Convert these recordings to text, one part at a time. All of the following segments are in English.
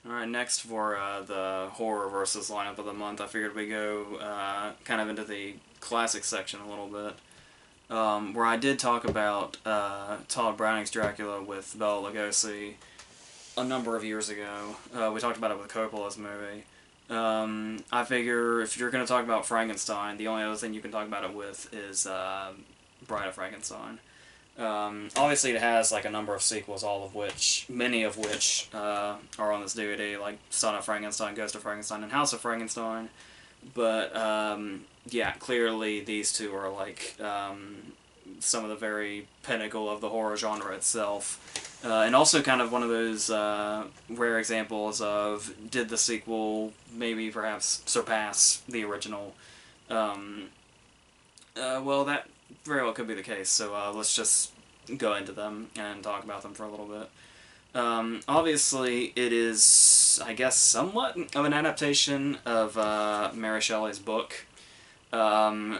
Alright, next for the horror versus lineup of the month, I figured we'd go kind of into the classic section a little bit, where I did talk about Todd Browning's Dracula with Bela Lugosi a number of years ago. We talked about it with Coppola's movie. I figure if you're going to talk about Frankenstein, the only other thing you can talk about it with is Bride of Frankenstein. Obviously, it has like a number of sequels, many of which are on this DVD, like Son of Frankenstein, Ghost of Frankenstein, and House of Frankenstein. But yeah, clearly these two are like some of the very pinnacle of the horror genre itself, and also kind of one of those rare examples of did the sequel maybe perhaps surpass the original. Well, that very well could be the case, so let's just go into them and talk about them for a little bit. Obviously, it is, I guess, somewhat of an adaptation of Mary Shelley's book,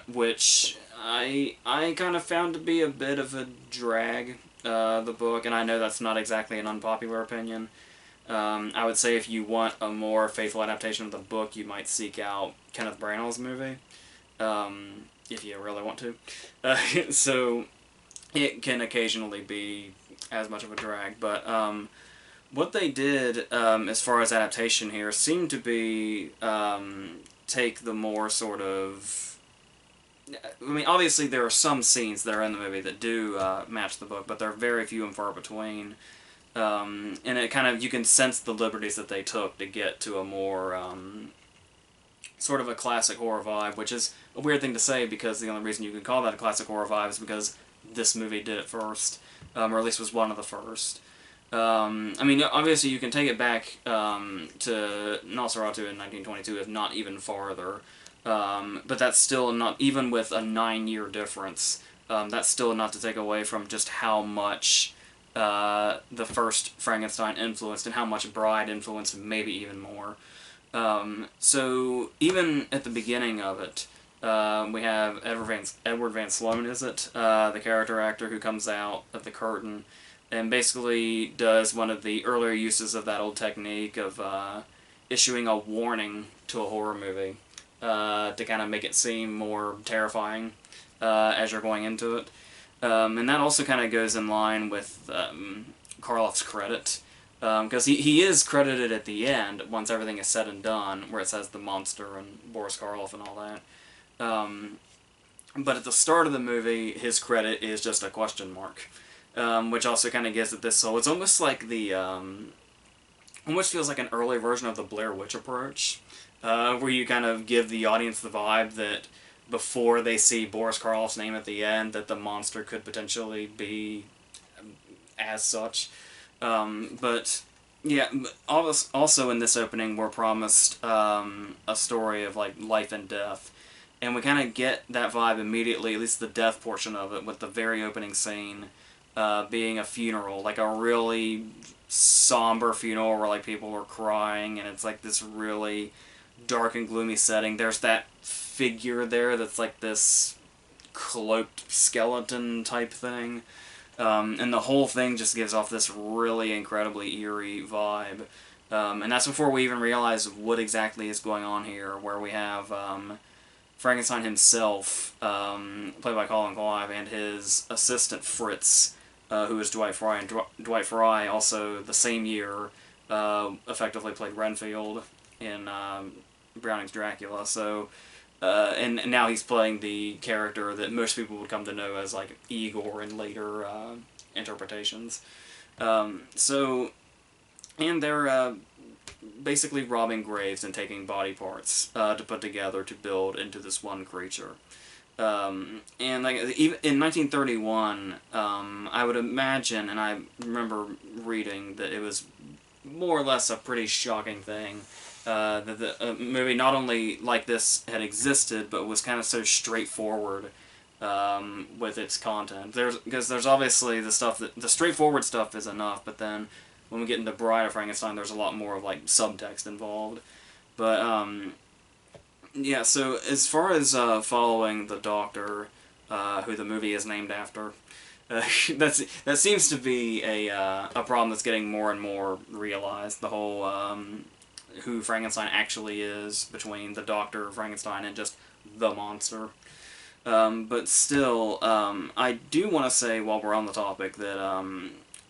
which I kind of found to be a bit of a drag, the book, and I know that's not exactly an unpopular opinion. I would say if you want a more faithful adaptation of the book, you might seek out Kenneth Branagh's movie. If you really want to. So it can occasionally be as much of a drag, but what they did as far as adaptation here seemed to be take the more sort of... I mean, obviously there are some scenes that are in the movie that do match the book, but they're very few and far between. And it kind of, you can sense the liberties that they took to get to a more sort of a classic horror vibe, which is a weird thing to say because the only reason you can call that a classic horror vibe is because this movie did it first, or at least was one of the first. I mean, obviously you can take it back to Nosferatu in 1922, if not even farther, but that's still not, even with a 9-year difference, that's still not to take away from just how much the first Frankenstein influenced and how much Bride influenced, maybe even more. So even at the beginning of it, we have Edward Van Sloan, is it? The character actor who comes out of the curtain and basically does one of the earlier uses of that old technique of issuing a warning to a horror movie to kind of make it seem more terrifying as you're going into it. And that also kind of goes in line with Karloff's credit. Because he is credited at the end, once everything is said and done, where it says the monster and Boris Karloff and all that. But at the start of the movie, his credit is just a question mark, which also kind of gives it this soul. It's almost like the, almost feels like an early version of the Blair Witch approach, where you kind of give the audience the vibe that before they see Boris Karloff's name at the end, that the monster could potentially be as such. But yeah, also in this opening we're promised a story of like life and death, and we kind of get that vibe immediately, at least the death portion of it, with the very opening scene being a funeral, like a really somber funeral where like people are crying and it's like this really dark and gloomy setting. There's that figure there that's like this cloaked skeleton type thing. And the whole thing just gives off this really incredibly eerie vibe. And that's before we even realize what exactly is going on here, where we have Frankenstein himself, played by Colin Clive, and his assistant Fritz, who is Dwight Fry. And Dwight Fry, also the same year, effectively played Renfield in Browning's Dracula. So... and now he's playing the character that most people would come to know as like Igor in later interpretations. So, and they're basically robbing graves and taking body parts to put together to build into this one creature. And like even in 1931, I would imagine, and I remember reading that it was more or less a pretty shocking thing. That the movie not only like this had existed, but was kind of so straightforward with its content. Because there's obviously the stuff that the straightforward stuff is enough, but then when we get into Bride of Frankenstein, there's a lot more of like subtext involved. But yeah. So as far as following the Doctor, who the movie is named after, That seems to be a problem that's getting more and more realized. The whole who Frankenstein actually is between the Doctor Frankenstein and just the monster. But still, I do want to say while we're on the topic that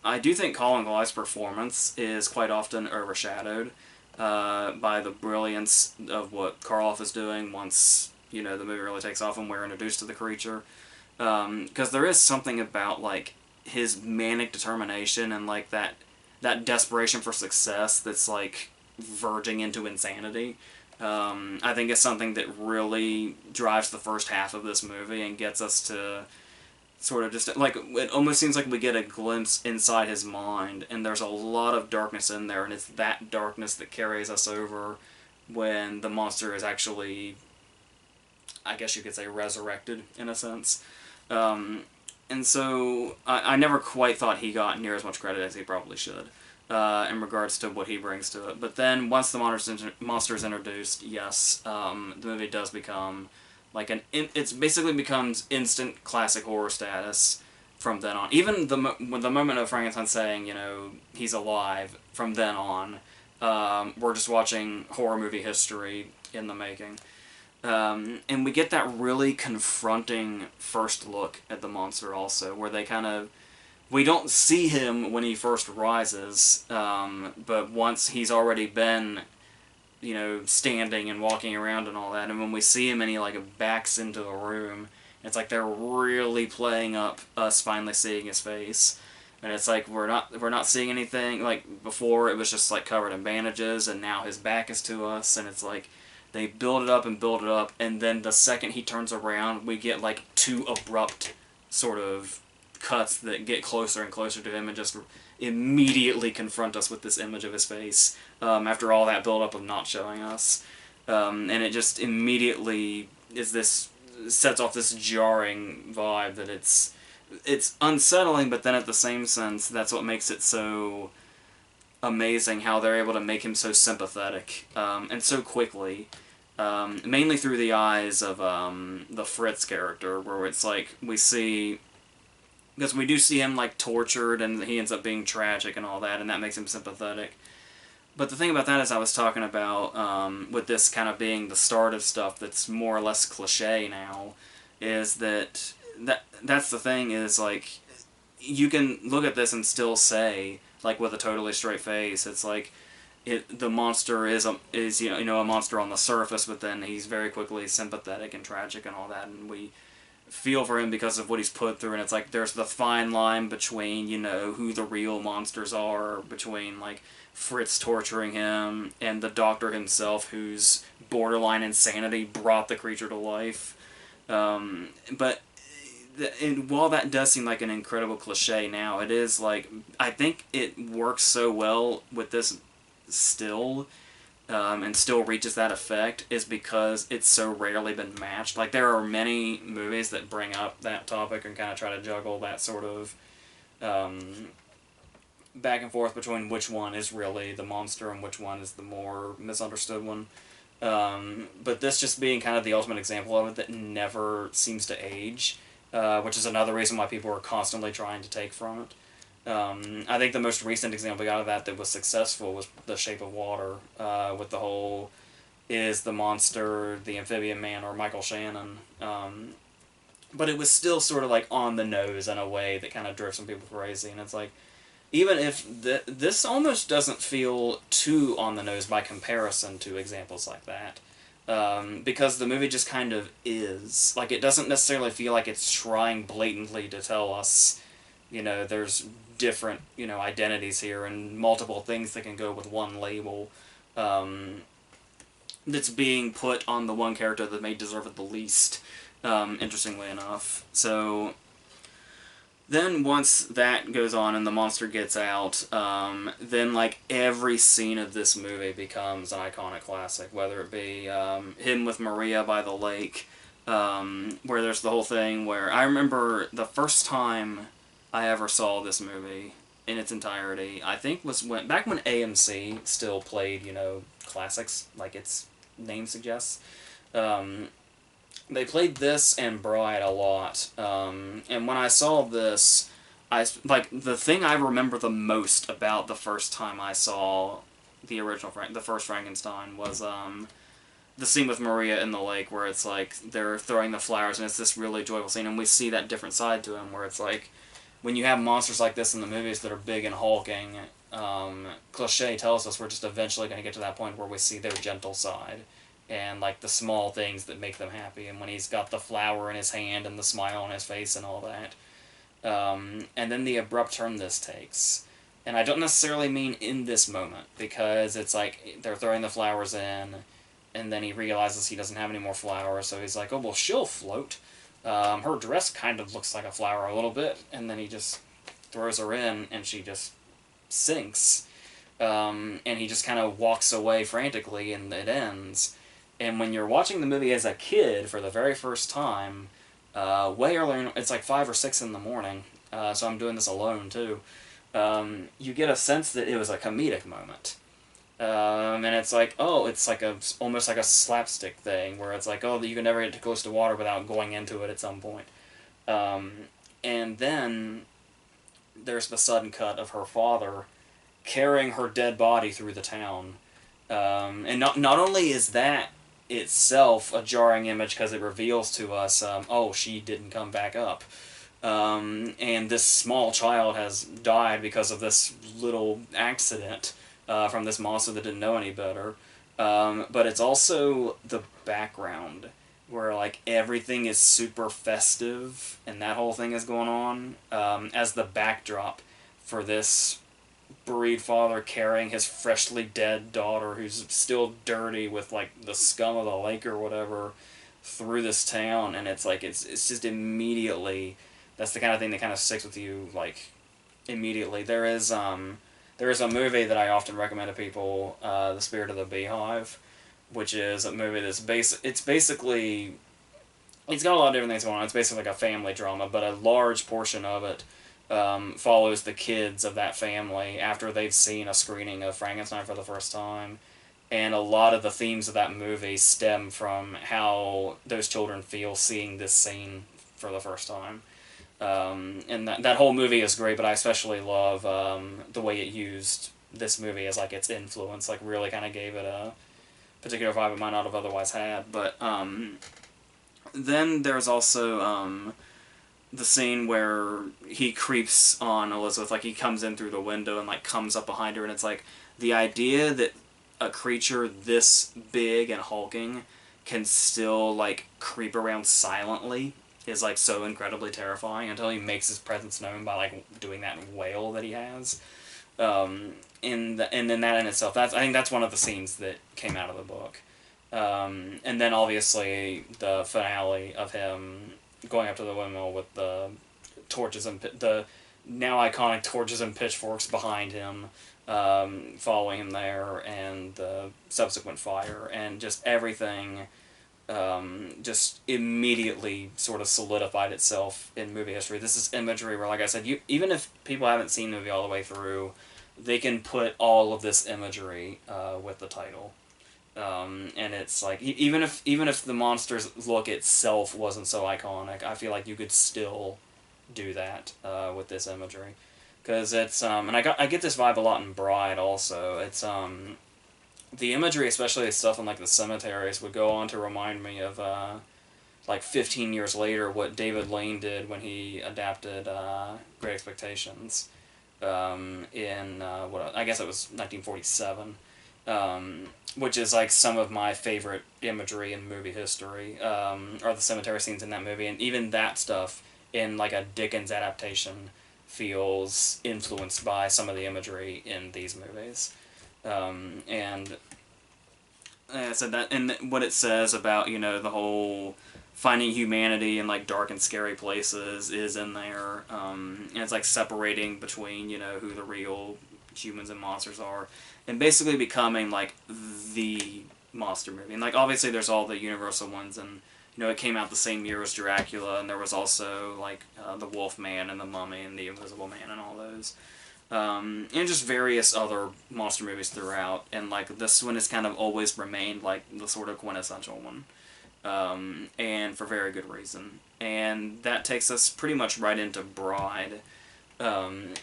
I do think Colin Clive's performance is quite often overshadowed by the brilliance of what Karloff is doing once the movie really takes off and we're introduced to the creature. Because there is something about like his manic determination and like that desperation for success that's like verging into insanity. I think it's something that really drives the first half of this movie and gets us to sort of just like it almost seems like we get a glimpse inside his mind, and there's a lot of darkness in there, and it's that darkness that carries us over when the monster is actually, I guess you could say, resurrected in a sense. And so I never quite thought he got near as much credit as he probably should in regards to what he brings to it. But then once the monster is introduced, yes, the movie does become like it basically becomes instant classic horror status from then on. Even the moment of Frankenstein saying, he's alive, from then on, we're just watching horror movie history in the making. And we get that really confronting first look at the monster also, where we don't see him when he first rises, but once he's already been, standing and walking around and all that, and when we see him and he like backs into the room, it's like they're really playing up us finally seeing his face. And it's like we're not seeing anything. Like before it was just like covered in bandages, and now his back is to us, and it's like they build it up and build it up, and then the second he turns around, we get like two abrupt sort of cuts that get closer and closer to him and just immediately confront us with this image of his face after all that build up of not showing us. And it just immediately sets off this jarring vibe that it's unsettling, but then at the same sense, that's what makes it so amazing how they're able to make him so sympathetic and so quickly, mainly through the eyes of the Fritz character, where it's like because we do see him like tortured and he ends up being tragic and all that, and that makes him sympathetic. But the thing about that is I was talking about with this kind of being the start of stuff that's more or less cliche now, is that's the thing is like you can look at this and still say, like with a totally straight face, it's like the monster is a monster on the surface, but then he's very quickly sympathetic and tragic and all that, and we feel for him because of what he's put through. And it's like there's the fine line between who the real monsters are, between like Fritz torturing him and the Doctor himself, whose borderline insanity brought the creature to life. But while that does seem like an incredible cliche now, it is like, I think it works so well with this still, and still reaches that effect, is because it's so rarely been matched. Like, there are many movies that bring up that topic and kind of try to juggle that sort of back and forth between which one is really the monster and which one is the more misunderstood one. But this just being kind of the ultimate example of it that never seems to age. Which is another reason why people are constantly trying to take from it. I think the most recent example we got of that was successful was The Shape of Water, with the whole, is the monster the amphibian man or Michael Shannon? But it was still sort of like on the nose in a way that kind of drove some people crazy, and it's like, even if this almost doesn't feel too on the nose by comparison to examples like that. Because the movie just kind of is. Like, it doesn't necessarily feel like it's trying blatantly to tell us, there's different, identities here and multiple things that can go with one label, that's being put on the one character that may deserve it the least, interestingly enough. So then once that goes on and the monster gets out, then like every scene of this movie becomes an iconic classic, whether it be him with Maria by the lake, where there's the whole thing where I remember the first time I ever saw this movie in its entirety, I think was back when AMC still played, classics, like its name suggests. they played this and Bride a lot, and when I saw this, like the thing I remember the most about the first time I saw the original the first Frankenstein was the scene with Maria in the lake where it's like they're throwing the flowers and it's this really joyful scene, and we see that different side to him where it's like when you have monsters like this in the movies that are big and hulking, cliche tells us we're just eventually going to get to that point where we see their gentle side and like the small things that make them happy, and when he's got the flower in his hand and the smile on his face and all that. And then the abrupt turn this takes. And I don't necessarily mean in this moment, because it's like they're throwing the flowers in, and then he realizes he doesn't have any more flowers, so he's like, oh, well, she'll float. Her dress kind of looks like a flower a little bit, and then he just throws her in, and she just sinks. And he just kind of walks away frantically, and it ends. And when you're watching the movie as a kid for the very first time, way early, it's like 5 or 6 in the morning, so I'm doing this alone too, you get a sense that it was a comedic moment. And it's like, oh, it's like almost like a slapstick thing, where it's like, oh, you can never get too close to water without going into it at some point. And then there's the sudden cut of her father carrying her dead body through the town. And not only is that itself a jarring image because it reveals to us, oh, she didn't come back up. And this small child has died because of this little accident from this monster that didn't know any better. But it's also the background where like everything is super festive and that whole thing is going on as the backdrop for this bereaved father carrying his freshly dead daughter who's still dirty with like the scum of the lake or whatever through this town. And it's like it's just immediately, that's the kind of thing that kind of sticks with you like immediately. There is a movie that I often recommend to people, The Spirit of the Beehive, which is a movie that's basically, it's got a lot of different things going on. It's basically like a family drama, but a large portion of it follows the kids of that family after they've seen a screening of Frankenstein for the first time. And a lot of the themes of that movie stem from how those children feel seeing this scene for the first time. And that whole movie is great, but I especially love the way it used this movie as like its influence, like really kind of gave it a particular vibe it might not have otherwise had. But then there's also the scene where he creeps on Elizabeth, like he comes in through the window and like comes up behind her, and it's like the idea that a creature this big and hulking can still like creep around silently is like so incredibly terrifying until he makes his presence known by like doing that wail that he has. And then that in itself, I think that's one of the scenes that came out of the book. And then obviously the finale of him going up to the windmill with the torches and the now iconic torches and pitchforks behind him, following him there, and the subsequent fire, and just everything just immediately sort of solidified itself in movie history. This is imagery where, like I said, even if people haven't seen the movie all the way through, they can put all of this imagery with the title. And it's like, even if the monster's look itself wasn't so iconic, I feel like you could still do that with this imagery. Because it's, and I get this vibe a lot in Bride also. It's, the imagery, especially the stuff in like the cemeteries, would go on to remind me of, like 15 years later, what David Lane did when he adapted Great Expectations in, I guess it was 1947. Which is like some of my favorite imagery in movie history, are the cemetery scenes in that movie, and even that stuff in like a Dickens adaptation feels influenced by some of the imagery in these movies. And like I said, that, and what it says about, you know, the whole finding humanity in like dark and scary places is in there, and it's like separating between, you know, who the real humans and monsters are, and basically becoming like the monster movie. And like obviously there's all the Universal ones, and you know it came out the same year as Dracula, and there was also like the Wolfman and the Mummy and the Invisible Man and all those, and just various other monster movies throughout. And like this one has kind of always remained like the sort of quintessential one. and for very good reason. And that takes us pretty much right into Bride, um,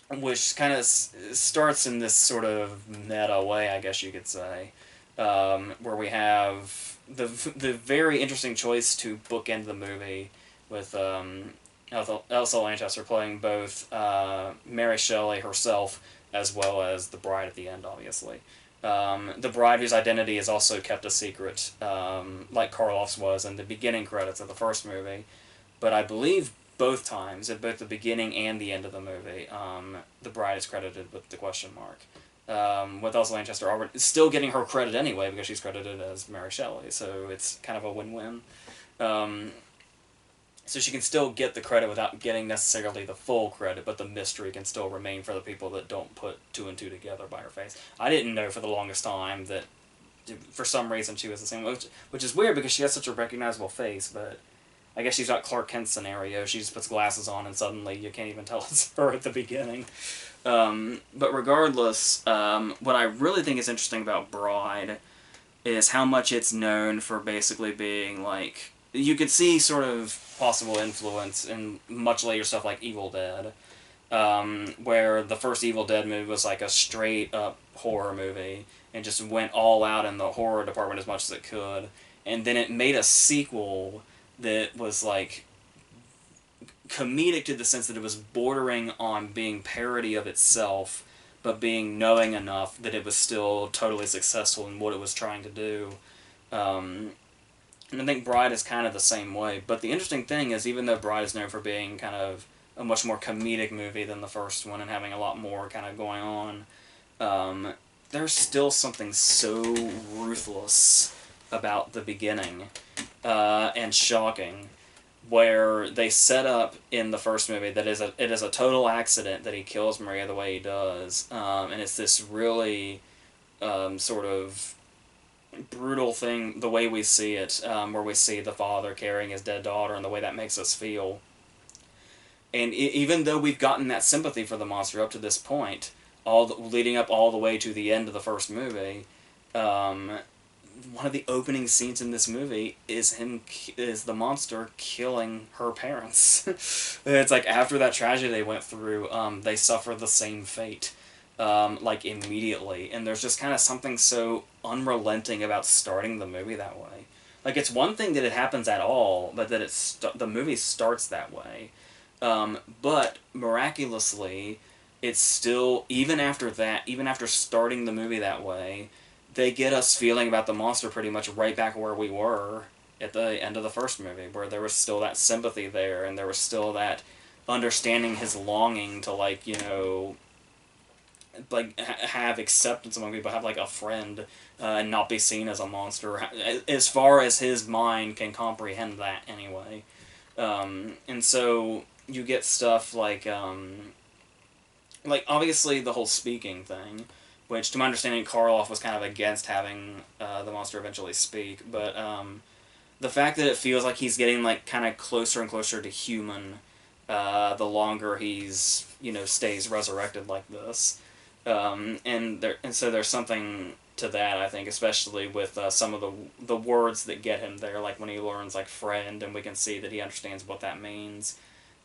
which kind of starts in this sort of meta way, I guess you could say, where we have the very interesting choice to bookend the movie with Elsa Lanchester playing both Mary Shelley herself as well as the bride at the end, obviously. The bride whose identity is also kept a secret, like Karloff's was in the beginning credits of the first movie. But I believe both times, at both the beginning and the end of the movie, the bride is credited with the question mark. With Elsa Lanchester already still getting her credit anyway because she's credited as Mary Shelley, so it's kind of a win-win. So she can still get the credit without getting necessarily the full credit, but the mystery can still remain for the people that don't put two and two together by her face. I didn't know for the longest time that for some reason she was the same, which is weird because she has such a recognizable face, but I guess she's got Clark Kent scenario. She just puts glasses on and suddenly you can't even tell it's her at the beginning. But regardless, what I really think is interesting about Bride is how much it's known for basically being like, you could see sort of possible influence in much later stuff like Evil Dead, where the first Evil Dead movie was like a straight up horror movie and just went all out in the horror department as much as it could, and then it made a sequel that was like comedic to the sense that it was bordering on being parody of itself, but being knowing enough that it was still totally successful in what it was trying to do. And I think Bride is kind of the same way. But the interesting thing is, even though Bride is known for being kind of a much more comedic movie than the first one and having a lot more kind of going on, there's still something so ruthless about the beginning and shocking, where they set up in the first movie that it is a total accident that he kills Maria the way he does, and it's this really sort of brutal thing, the way we see it, where we see the father carrying his dead daughter and the way that makes us feel. And even though we've gotten that sympathy for the monster up to this point, leading up all the way to the end of the first movie, one of the opening scenes in this movie is the monster killing her parents. It's like after that tragedy they went through, they suffer the same fate. Like immediately, and there's just kind of something so unrelenting about starting the movie that way. Like, it's one thing that it happens at all, but that the movie starts that way. But miraculously, it's still, even after that, even after starting the movie that way, they get us feeling about the monster pretty much right back where we were at the end of the first movie, where there was still that sympathy there, and there was still that understanding his longing to, like, you know, like have acceptance among people, have like a friend, and not be seen as a monster, as far as his mind can comprehend that anyway. And so you get stuff like obviously the whole speaking thing, which to my understanding Karloff was kind of against having the monster eventually speak, but the fact that it feels like he's getting like kind of closer and closer to human the longer he's, you know, stays resurrected like this. And so there's something to that, I think, especially with some of the words that get him there, like when he learns like friend, and we can see that he understands what that means,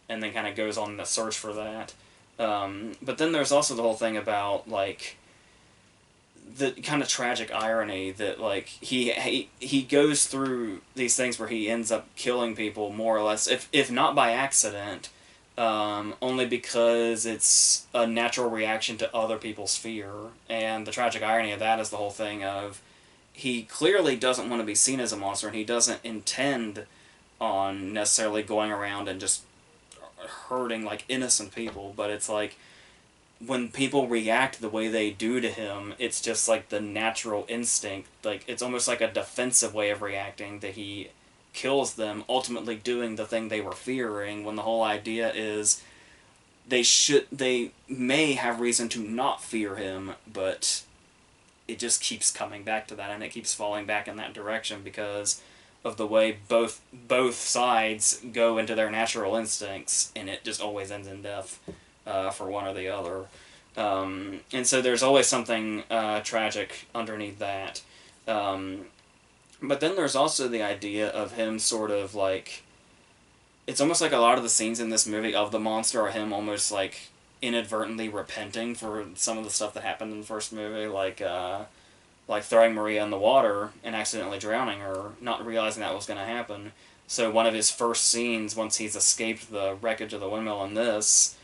and then kind of goes on the search for that. But then there's also the whole thing about like the kind of tragic irony that like he goes through these things where he ends up killing people more or less, if not by accident. Only because it's a natural reaction to other people's fear. And the tragic irony of that is the whole thing of he clearly doesn't want to be seen as a monster, and he doesn't intend on necessarily going around and just hurting like innocent people, but it's like when people react the way they do to him, it's just like the natural instinct, like it's almost like a defensive way of reacting that he kills them, ultimately doing the thing they were fearing, when the whole idea is they may have reason to not fear him, but it just keeps coming back to that, and it keeps falling back in that direction because of the way both sides go into their natural instincts, and it just always ends in death for one or the other. And so there's always something tragic underneath that. But then there's also the idea of him sort of like, it's almost like a lot of the scenes in this movie of the monster are him almost like inadvertently repenting for some of the stuff that happened in the first movie, like throwing Maria in the water and accidentally drowning her, not realizing that was going to happen. So one of his first scenes, once he's escaped the wreckage of the windmill in this,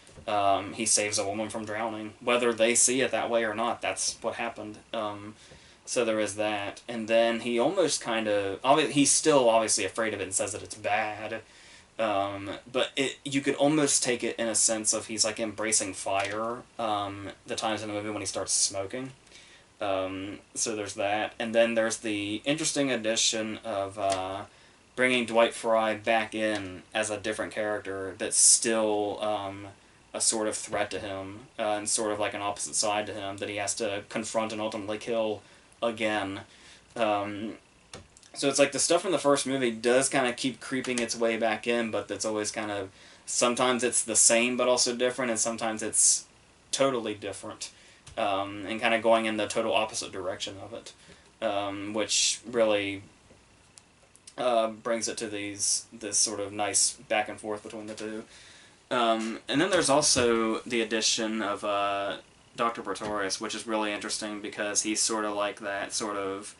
he saves a woman from drowning. Whether they see it that way or not, that's what happened. So there is that. And then he almost kind of... He's still obviously afraid of it and says that it's bad. But you could almost take it in a sense of he's like embracing fire, the times in the movie when he starts smoking. So there's that. And then there's the interesting addition of bringing Dwight Fry back in as a different character that's still a sort of threat to him, and sort of like an opposite side to him that he has to confront and ultimately kill again. So it's like the stuff from the first movie does kind of keep creeping its way back in, but that's always kind of... Sometimes it's the same but also different, and sometimes it's totally different. And kind of going in the total opposite direction of it, which really brings it to this sort of nice back and forth between the two. And then there's also the addition of Dr. Pretorius, which is really interesting because he's sort of like that sort of...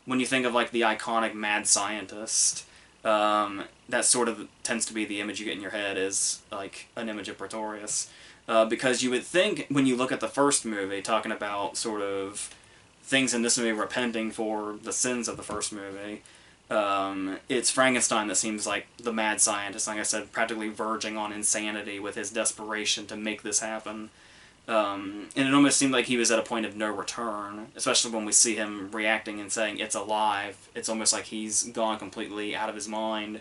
When you think of like the iconic mad scientist, that sort of tends to be the image you get in your head, is like an image of Pretorius. Because you would think, when you look at the first movie, talking about sort of things in this movie repenting for the sins of the first movie, it's Frankenstein that seems like the mad scientist, like I said, practically verging on insanity with his desperation to make this happen. And it almost seemed like he was at a point of no return, especially when we see him reacting and saying, "It's alive." It's almost like he's gone completely out of his mind.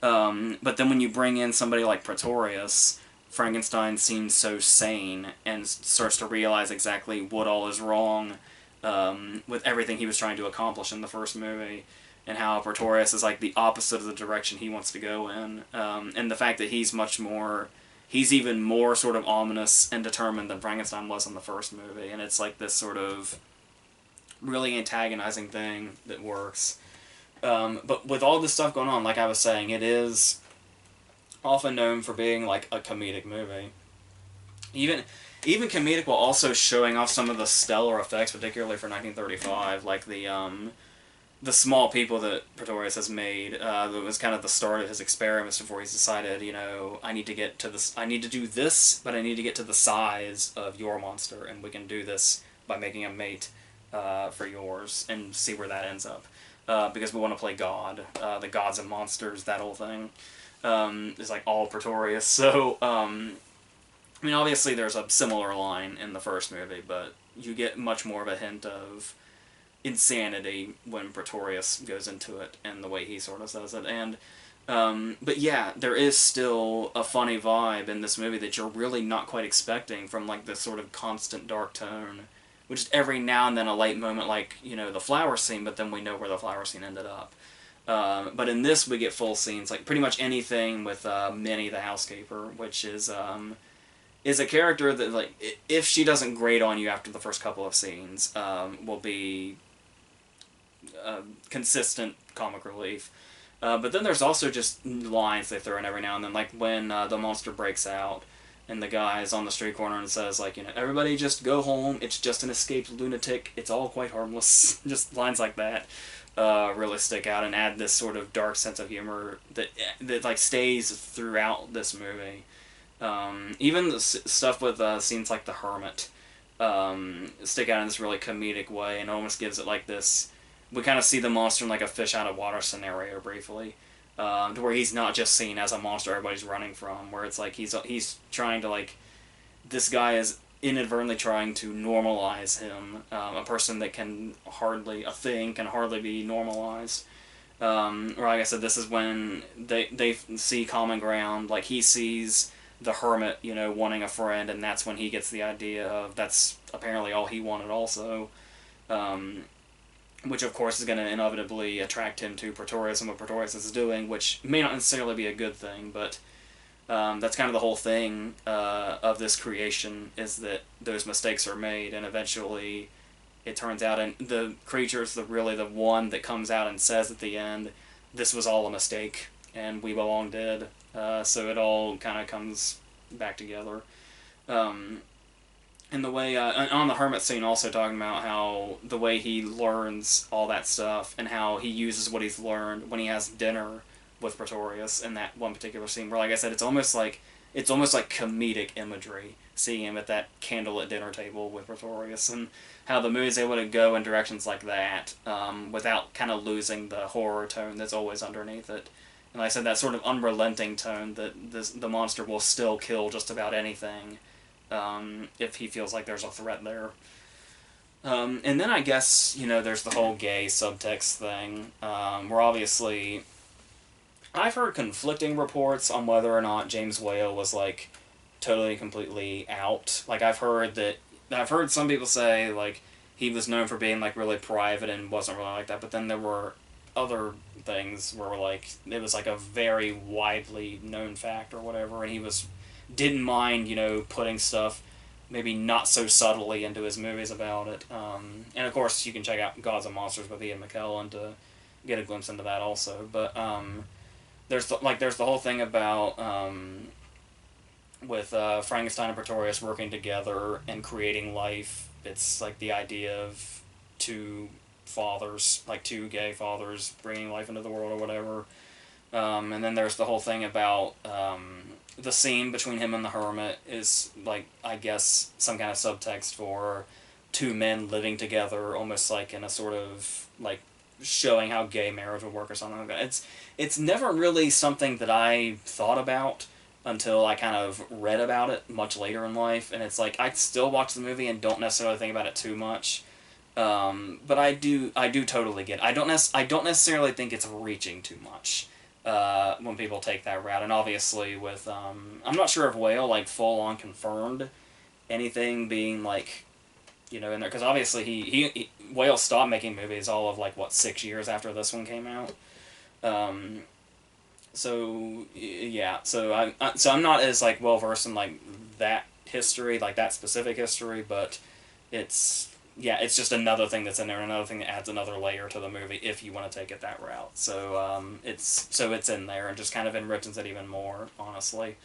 But then when you bring in somebody like Pretorius, Frankenstein seems so sane and starts to realize exactly what all is wrong with everything he was trying to accomplish in the first movie, and how Pretorius is like the opposite of the direction he wants to go in. And the fact that he's even more sort of ominous and determined than Frankenstein was in the first movie, and it's like this sort of really antagonizing thing that works. But with all this stuff going on, like I was saying, it is often known for being like a comedic movie. Even comedic while also showing off some of the stellar effects, particularly for 1935, like the small people that Pretorius has made. That was kind of the start of his experiments before he's decided, I need to do this, but I need to get to the size of your monster, and we can do this by making a mate for yours, and see where that ends up. Because we want to play God, the gods and monsters, that whole thing. Is like all Pretorius. So, obviously there's a similar line in the first movie, but you get much more of a hint of insanity when Pretorius goes into it, and the way he sort of says it. And, but yeah, there is still a funny vibe in this movie that you're really not quite expecting from, like, this sort of constant dark tone. Which is every now and then a light moment, like, the flower scene, but then we know where the flower scene ended up. But in this, we get full scenes, like pretty much anything with Minnie the housekeeper, which is a character that, like, if she doesn't grate on you after the first couple of scenes, will be consistent comic relief. But then there's also just lines they throw in every now and then, like when the monster breaks out, and the guy is on the street corner and says, like, everybody just go home, it's just an escaped lunatic, it's all quite harmless. Just lines like that really stick out and add this sort of dark sense of humor that like stays throughout this movie. Even the stuff with scenes like the hermit stick out in this really comedic way, and almost gives it like this... We kind of see the monster in like a fish out of water scenario briefly. To where he's not just seen as a monster everybody's running from, where it's like he's trying to, like, this guy is inadvertently trying to normalize him, a person that a thing can hardly be normalized. Or like I said, this is when they see common ground, like he sees the hermit, wanting a friend, and that's when he gets the idea of that's apparently all he wanted also. Which, of course, is going to inevitably attract him to Pretorius and what Pretorius is doing, which may not necessarily be a good thing, but that's kind of the whole thing of this creation, is that those mistakes are made, and eventually it turns out, and the creature's really the one that comes out and says at the end, this was all a mistake, and we belong dead. So it all kind of comes back together. And the way, on the hermit scene, also talking about how the way he learns all that stuff, and how he uses what he's learned when he has dinner with Pretorius in that one particular scene, where, like I said, it's almost like comedic imagery, seeing him at that candlelit dinner table with Pretorius, and how the movie's able to go in directions like that, without kind of losing the horror tone that's always underneath it. And like I said, that sort of unrelenting tone that the monster will still kill just about anything, if he feels like there's a threat there. And then I guess, there's the whole gay subtext thing, where obviously I've heard conflicting reports on whether or not James Whale was, like, totally, completely out. Like, I've heard some people say, like, he was known for being, like, really private and wasn't really like that, but then there were other things where, like, it was, like, a very widely known fact or whatever, and he didn't mind, putting stuff maybe not so subtly into his movies about it. And, of course, you can check out Gods and Monsters with Ian McKellen to get a glimpse into that also, but, there's the whole thing about with Frankenstein and Pretorius working together and creating life. It's like the idea of two fathers, like two gay fathers, bringing life into the world or whatever. And then there's the whole thing about the scene between him and the hermit is, like, I guess some kind of subtext for two men living together, almost like in a sort of, like, showing how gay marriage would work or something like that. It's never really something that I thought about until I kind of read about it much later in life, and it's like I still watch the movie and don't necessarily think about it too much. But I do totally get it. I don't necessarily think it's reaching too much when people take that route, and obviously with I'm not sure if Whale, like, full on confirmed anything being, like, in there, because obviously he Whale stopped making movies all of, like, 6 years after this one came out. So yeah, so I'm not as, like, well versed in, like, that history, like that specific history, but it's just another thing that's in there, another thing that adds another layer to the movie if you want to take it that route. So it's in there and just kind of enriches it even more, honestly.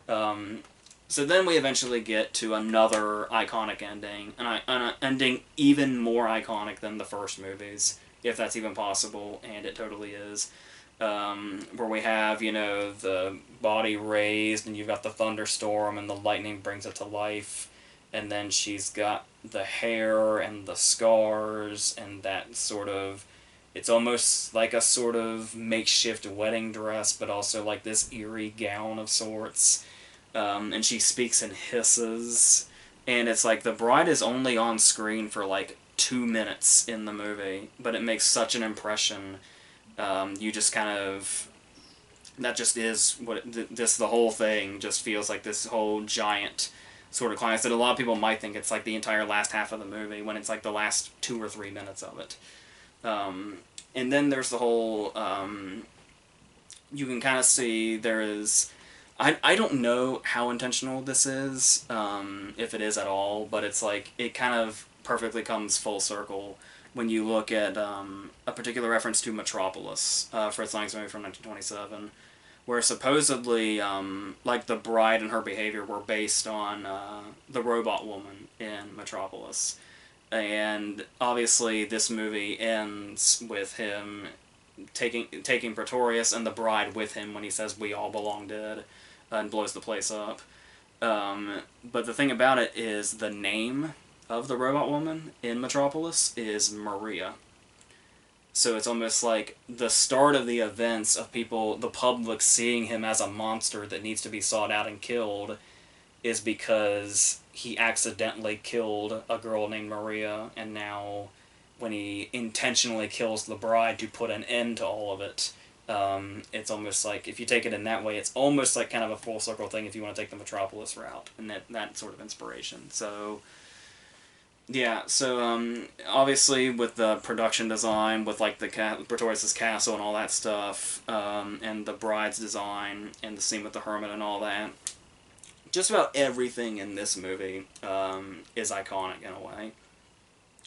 So then we eventually get to another iconic ending, an ending even more iconic than the first movies, if that's even possible, and it totally is. Where we have, the body raised, and you've got the thunderstorm, and the lightning brings it to life, and then she's got the hair and the scars, and that sort of, it's almost like a sort of makeshift wedding dress, but also like this eerie gown of sorts. And she speaks in hisses, and it's like the bride is only on screen for, like, 2 minutes in the movie, but it makes such an impression. You just kind of, that just is what the whole thing just feels like, this whole giant sort of climax that a lot of people might think it's like the entire last half of the movie, when it's like the last 2 or 3 minutes of it. And then there's the whole, you can kind of see there is, I don't know how intentional this is, if it is at all, but it's like, it kind of perfectly comes full circle when you look at a particular reference to Metropolis, Fritz Lang's movie from 1927, where supposedly, like, the bride and her behavior were based on the robot woman in Metropolis. And obviously this movie ends with him taking Pretorius and the bride with him when he says, "We all belong dead," and blows the place up. But the thing about it is the name of the robot woman in Metropolis is Maria. So it's almost like the start of the events of people, the public, seeing him as a monster that needs to be sought out and killed is because he accidentally killed a girl named Maria, and now when he intentionally kills the bride to put an end to all of it, it's almost like, if you take it in that way, it's almost like kind of a full circle thing if you want to take the Metropolis route, and that sort of inspiration. So yeah, so obviously with the production design, with like the Pretorius' castle and all that stuff, and the bride's design, and the scene with the hermit and all that, just about everything in this movie is iconic in a way.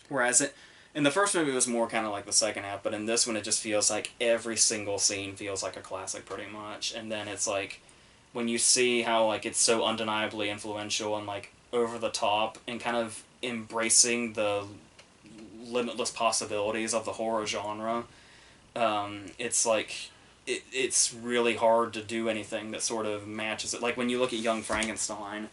Whereas in the first movie, it was more kind of like the second half, but in this one, it just feels like every single scene feels like a classic, pretty much. And then it's like, when you see how like it's so undeniably influential and like over the top and kind of embracing the limitless possibilities of the horror genre, it's like it's really hard to do anything that sort of matches it. Like when you look at Young Frankenstein,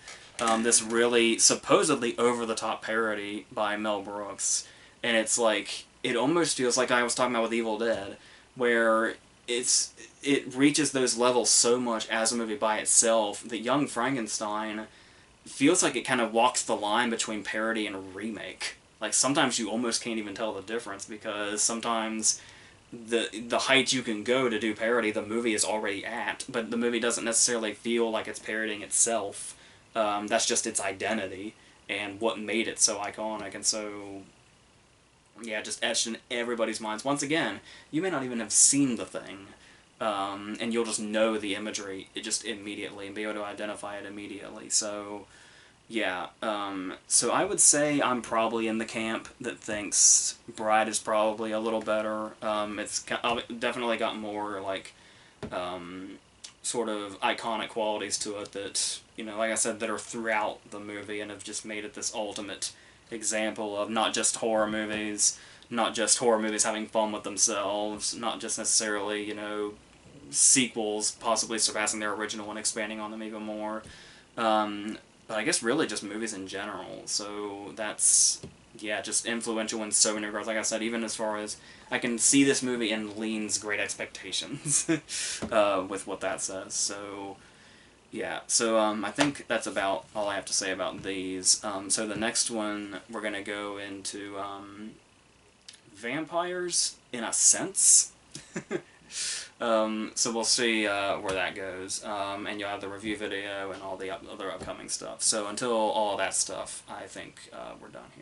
this really supposedly over the top parody by Mel Brooks, and it's like it almost feels like I was talking about with Evil Dead, where it reaches those levels so much as a movie by itself that Young Frankenstein feels like it kind of walks the line between parody and remake. Like sometimes you almost can't even tell the difference because sometimes the height you can go to do parody the movie is already at, but the movie doesn't necessarily feel like it's parodying itself. That's just its identity and what made it so iconic and so, yeah, just etched in everybody's minds. Once again, you may not even have seen the thing, and you'll just know the imagery just immediately and be able to identify it immediately. So, yeah, so I would say I'm probably in the camp that thinks Bride is probably a little better. It's definitely got more, like, sort of iconic qualities to it that, you know, like I said, that are throughout the movie and have just made it this ultimate example of not just horror movies, not just horror movies having fun with themselves, not just necessarily, you know, sequels possibly surpassing their original and expanding on them even more. But I guess really just movies in general. So that's, yeah, just influential in so many regards. Like I said, even as far as I can see this movie in Lean's Great Expectations with what that says. So, yeah. So I think that's about all I have to say about these. So the next one, we're going to go into vampires in a sense. So we'll see where that goes, and you'll have the review video and all the other upcoming stuff. So until all that stuff, I think we're done here.